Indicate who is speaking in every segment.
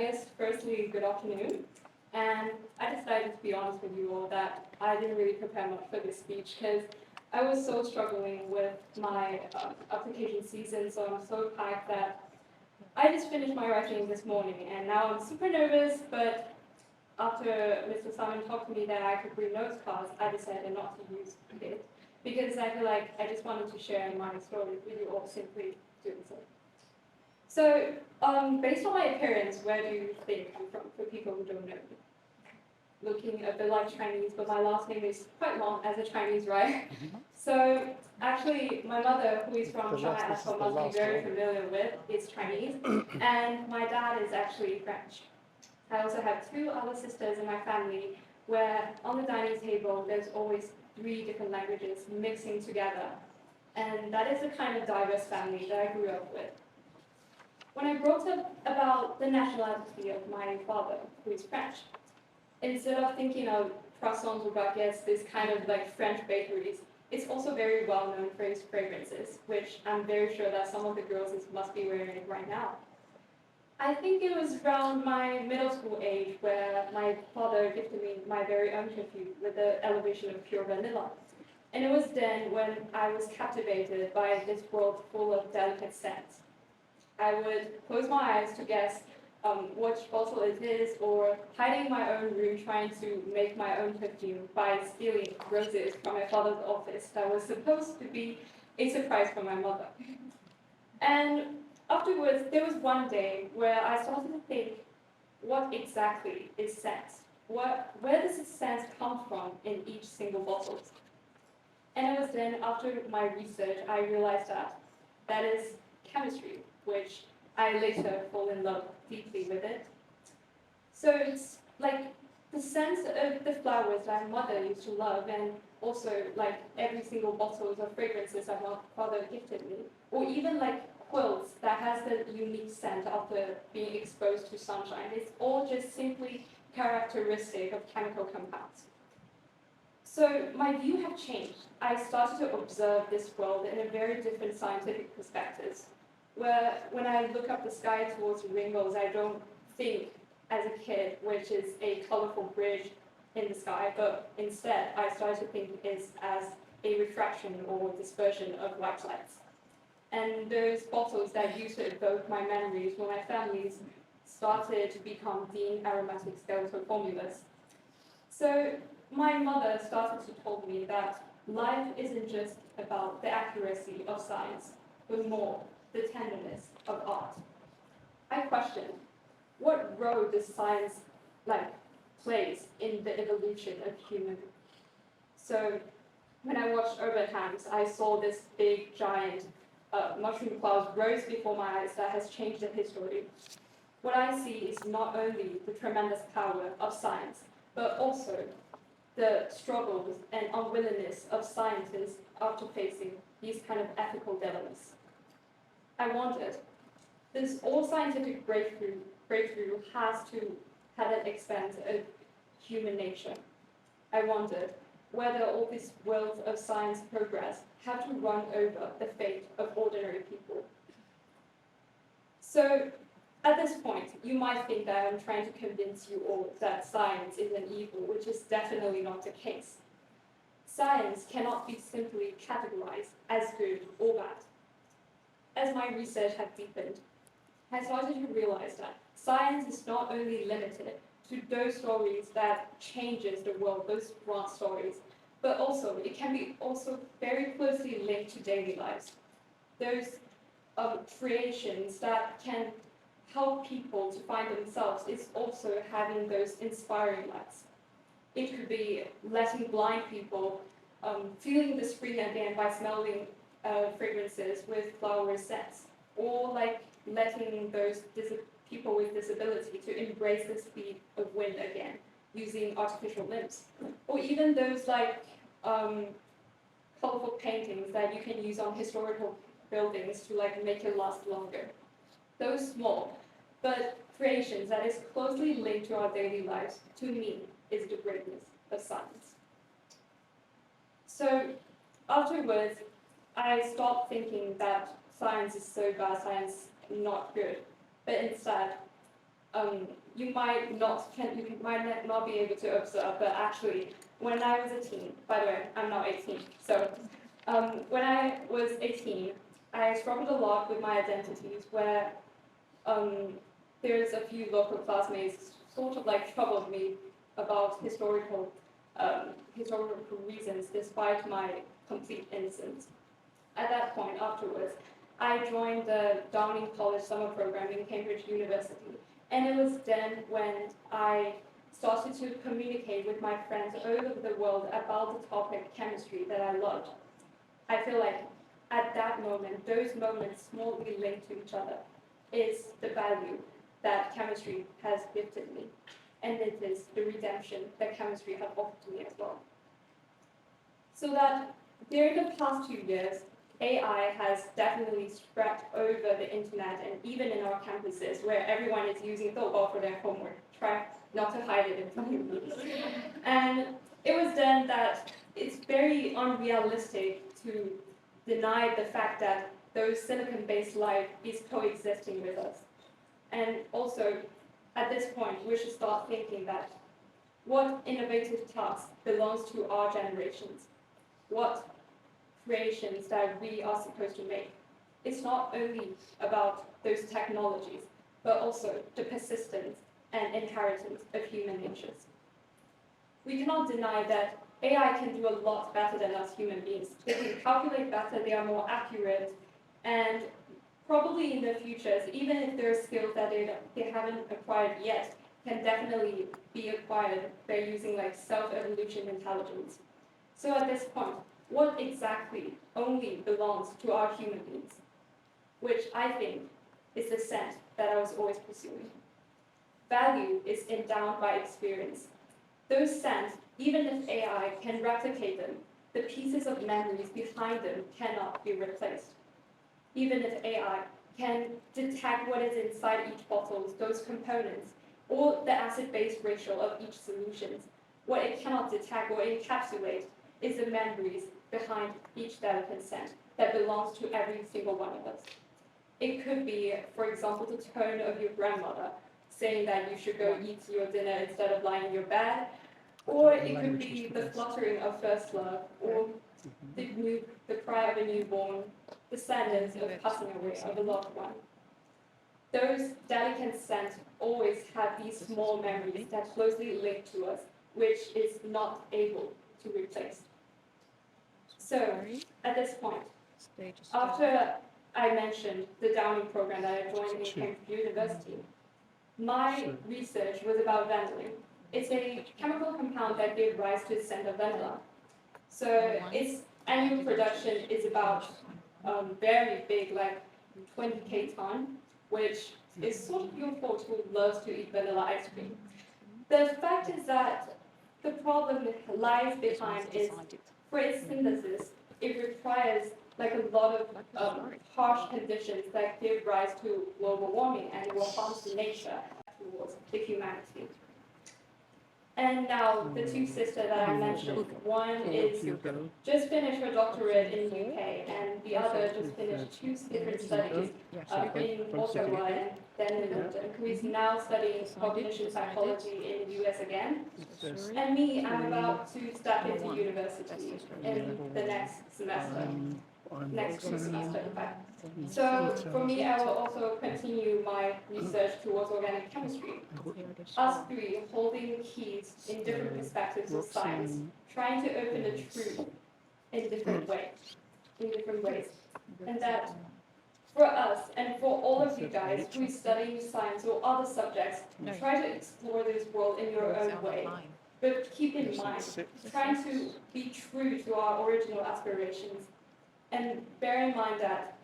Speaker 1: guess firstly, good afternoon. And I decided to be honest with you all that I didn't really prepare much for this speech because I was so struggling with my application season, so I'm so packed that I just finished my writing this morning and now I'm super nervous, but after Mr. Simon talked to me that I could bring notes cards, I decided not to use it because I feel like I just wanted to share my story with you all simply doing so. So, based on my appearance, where do you think I'm from, for people who don't know me? Looking a bit like Chinese, but my last name is quite long as a Chinese, right? So, actually, my mother, who is from Shanghai, as must be very familiar with, is Chinese, and my dad is actually French. I also have two other sisters in my family, where on the dining table, there's always 3 different languages mixing together. And that is the kind of diverse family that I grew up with. When I brought up about the nationality of my father, who is French, instead of thinking of croissants or baguettes, this kind of like French bakeries, it's also very well known for its fragrances, which I'm very sure that some of the girls must be wearing it right now. I think it was around my middle school age where my father gifted me my very own perfume with the elevation of pure vanilla. And it was then when I was captivated by this world full of delicate scents. I would close my eyes to guess which bottle it is, or hiding in my own room trying to make my own perfume by stealing roses from my father's office that was supposed to be a surprise for my mother. And afterwards, there was one day where I started to think, what exactly is scent? Where does the scent come from in each single bottle? And it was then, after my research, I realized that that is chemistry, which I later fall in love deeply with it. So it's like the sense of the flowers that my mother used to love, and also like every single bottles of fragrances that my father gifted me, or even like quilts that has the unique scent after being exposed to sunshine. It's all just simply characteristic of chemical compounds. So my view had changed. I started to observe this world in a very different scientific perspective, where when I look up the sky towards rainbows, I don't think as a kid, which is a colorful bridge in the sky, but instead I started to think it as a refraction or dispersion of white lights. And those bottles that used to evoke my memories when my families started to become Dean aromatic skeletal formulas. So my mother started to tell me that life isn't just about the accuracy of science, but more the tenderness of art. I questioned, what role does science plays in the evolution of human? So when I watched Urban Hams, I saw this big giant mushroom cloud rose before my eyes that has changed the history. What I see is not only the tremendous power of science, but also the struggles and unwillingness of scientists after facing these kind of ethical dilemmas. I wondered, this all scientific breakthrough has to have an expense of human nature. I wondered whether all this wealth of science progress have to run over the fate of ordinary people. So at this point, you might think that I'm trying to convince you all that science is an evil, which is definitely not the case. Science cannot be simply categorized as good or bad. As my research had deepened, I started to realize that science is not only limited to those stories that changes the world, those grand stories, but also it can be also very closely linked to daily lives. Those creations that can help people to find themselves is also having those inspiring lives. It could be letting blind people feeling the spring again by smelling fragrances with flower scents, or like letting those people with disability to embrace the speed of wind again using artificial limbs, or even those like colorful paintings that you can use on historical buildings to like make it last longer. Those small but creations that is closely linked to our daily lives, to me, is the greatness of science. So afterwards, I stopped thinking that science is so bad, science not good, but instead, you might not be able to observe, but actually, when I was a teen, by the way, I'm now 18, so when I was 18, I struggled a lot with my identities, where there's a few local classmates sort of like troubled me about historical reasons, despite my complete innocence. At that point, afterwards, I joined the Downing College summer program in Cambridge University, and it was then when I started to communicate with my friends all over the world about the topic chemistry that I loved. I feel like at that moment, those moments smallly linked to each other is the value that chemistry has gifted me, and it is the redemption that chemistry has offered to me as well. So that during the past 2 years, AI has definitely spread over the internet and even in our campuses where everyone is using Douban for their homework. Try not to hide it in front of me. And it was then that it's very unrealistic to deny the fact that those silicon-based life is coexisting with us. And also, at this point, we should start thinking that what innovative task belongs to our generations? What creations that we are supposed to make? It's not only about those technologies, but also the persistence and inheritance of human natures. We cannot deny that AI can do a lot better than us human beings. They can calculate better, they are more accurate, and probably in the future, even if there are skills that they haven't acquired yet, can definitely be acquired by using like self-evolution intelligence. So at this point, what exactly only belongs to our human beings? Which I think is the scent that I was always pursuing. Value is endowed by experience. Those scents, even if AI can replicate them, the pieces of memories behind them cannot be replaced. Even if AI can detect what is inside each bottle, those components, or the acid-base ratio of each solution, what it cannot detect or encapsulate is the memories behind each delicate scent that belongs to every single one of us. It could be, for example, the tone of your grandmother saying that you should go eat your dinner instead of lying in your bed, or it could be the fluttering of first love, or the cry of a newborn, the sadness of passing away of a loved one. Those delicate scents always have these small memories that closely link to us, which is not able to replace. So, at this point, after I mentioned the Downing program that I joined in Cambridge University, my research was about vanillin. It's a chemical compound that gave rise to the scent of vanilla. So its annual production is about very big, like 20K ton, which is sort of your fault who loves to eat vanilla ice cream. The fact is that the problem lies behind is, for its synthesis, it requires like a lot of harsh conditions that give rise to global warming and will harm the nature towards the humanity. And now the two sisters that I mentioned, one is just finished her doctorate in the UK, and the other just finished two different studies in Ottawa and then in London, who is now studying cognition psychology in the US again. And me, I'm about to step into university in the next semester. Next semester, in fact. So for me, I will also continue my research towards organic chemistry. Us three holding keys in different perspectives of science, trying to open the truth in different ways. And that for us and for all of you guys who is studying science or other subjects, try to explore this world in your own way. But keep in mind, trying to be true to our original aspirations. And bear in mind that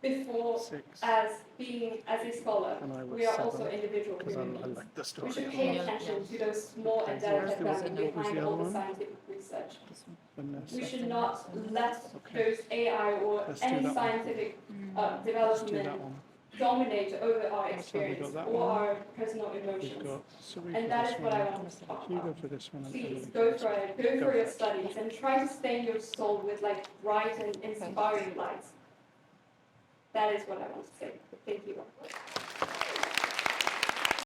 Speaker 1: before, as a scholar, we are also individual human beings. We should pay attention to those small and delicate values behind all the scientific research. We should not let those AI or any scientific development dominate over our experience or our personal emotions. And that is what I want to talk about. Please go for it, go for your studies, and try to stain your soul with like bright and inspiring lights. That is what I want to say. Thank you.